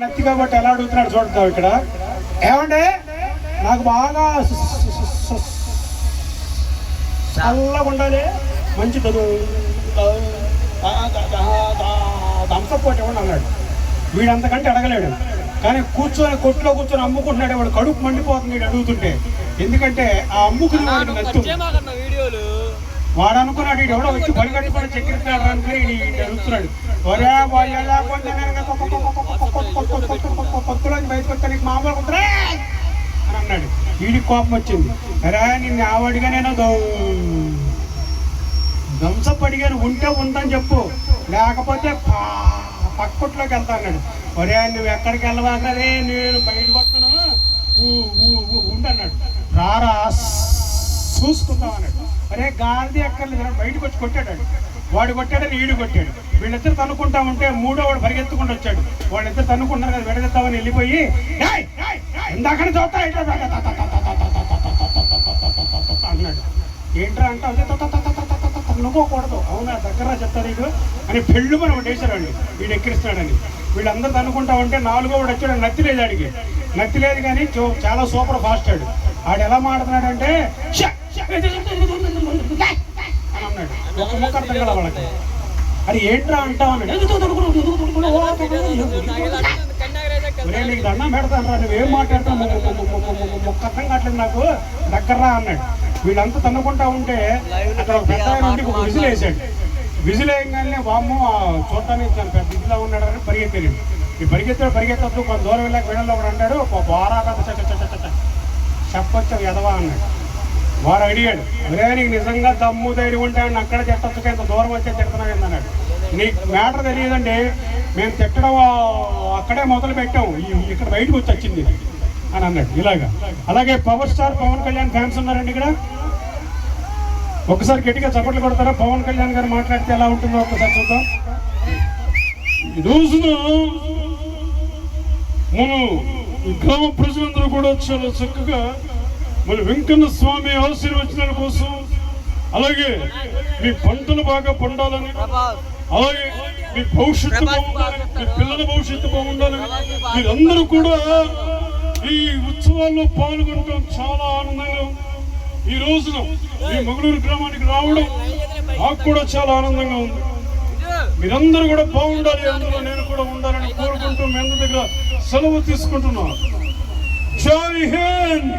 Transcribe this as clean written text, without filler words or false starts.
నత్తి కాబట్టి ఎలా అడుగుతున్నాడు చూడతావు ఇక్కడ. ఏమంటే నాకు బాగా చల్లగా ఉండాలి, మంచి దంసపోటీ ఇవ్వండి అన్నాడు. వీడు అంతకంటే అడగలేడు. కానీ కొట్లో కూర్చొని అమ్ముకుంటున్నాడు. వాడు కడుపు మండిపోతుంది వీడు అడుగుతుంటే. ఎందుకంటే ఆ అమ్ముకుని వాడికి నచ్చు. వాడు అనుకున్నాడు వీడు ఎవడో వచ్చి పరిగెట్టుకొని చక్కెరతాడు అనుకుని అడుగుతున్నాడు. ఒరే కొత్తలోకి బయటకు వస్తా నీకు మామూలు కుదరా అని అన్నాడు. వీడికి కోపం వచ్చింది. అరే నిన్ను ఆవాడిగా నేను ధ్వంసపు అడిగాను, ఉంటే ఉందని చెప్పు, లేకపోతే పక్కట్లోకి వెళ్తా అన్నాడు. ఒరే నువ్వు ఎక్కడికి వెళ్ళవాకరే, నేను బయటకు వస్తాను ఉండన్నాడు. రారా చూసుకుందాం అన్నాడు. అరే గాంధీ ఎక్కర్లేదు బయటకు వచ్చి కొట్టాడు. వాడు కొట్టాడని ఈడు కొట్టాడు. వీళ్ళిద్దరు తన్నుకుంటా ఉంటే మూడో వాడు పరిగెత్తుకుంటూ వచ్చాడు. వాళ్ళిద్దరు తన్నుకుంటున్నారు కదా, విడదెత్తామని వెళ్ళిపోయి ఇందాకని చూస్తా అన్నాడు. ఏంట్రా అంటే అదే నువ్వుకోకూడదు. అవునా దగ్గర చెప్తా నీకు అని పెళ్ళు మనం వేసారండి వీడు ఎక్కిరిస్తున్నాడని. వీళ్ళందరూ అనుకుంటా ఉంటే నాలుగో వాడు వచ్చాడు. నత్తి లేదు ఆడికి, నత్తి లేదు కానీ చాలా సూపర్ ఫాస్ట్ ఆడు. ఆడు ఎలా మాడుతున్నాడంటే అని అన్నాడు. ఒక ముక్క అర్థం కదా వాళ్ళకి. అది ఏంట్రా అంటావు అన్నాడు. నీకు దండం పెడతాను రా, నువ్వేం మాట్లాడతావు, మొక్క అర్థం కావట్లేదు నాకు, దగ్గర అన్నాడు. వీళ్ళంతా తన్నుకుంటా ఉంటే అక్కడ ఒక పెద్ద నుండి ఒక విజిల్ వేసాడు. విజిల్ వేయగానే వామ్మో చూడటానికి చాలా పెద్ద ఇదిలా ఉన్నాడు అని పరిగెత్తాడు. ఈ పరిగెత్తొద్దు కొంత దూరం వెళ్ళాక వీళ్ళలో ఒకడు అంటాడు, బారా చెప్పొచ్చు ఎదవా అన్నాడు. వాడు అడిగాడు, అరే నీకు నిజంగా దమ్ము ధైర్యం ఉంటే అని అక్కడ తిట్టొచ్చు, ఇంత దూరం వచ్చే తిడుతున్నావు అన్నాడు. నీకు మ్యాటర్ తెలియదండి, మేము తిట్టడం అక్కడే మొదలు పెట్టాం, ఇక్కడ బయటకు వచ్చి వచ్చింది అని అన్నాడు. ఇలాగా అలాగే power star Pawan Kalyan fans ఉన్నారండి ఇక్కడ. ఒకసారి గట్టిగా చప్పట్లు కొడతారా? పవన్ కళ్యాణ్ గారు మాట్లాడితే ఎలా ఉంటుందో ఒకసారి చూద్దాం. ఈ రోజున మన గ్రామ ప్రజలందరూ కూడా చాలా చక్కగా మన వెంకన్న స్వామి ఆశీర్వచనాల కోసం, అలాగే మీ పంటలు బాగా పండాలని, అలాగే మీ భవిష్యత్తు బాగుండాలని, మీ పిల్లల భవిష్యత్తు బాగుండాలని మీరందరూ కూడా ఈ ఉత్సవాల్లో పాల్గొనడం చాలా ఆనందంగా. ఈ రోజున ఈ మంగళూరు గ్రామానికి రావడం నాకు కూడా చాలా ఆనందంగా ఉంది. మీరందరూ కూడా బాగుండాలి, అందులో నేను కూడా ఉండాలని కోరుకుంటూ మీ అందరి దగ్గర సెలవు తీసుకుంటున్నాను. జై హింద్.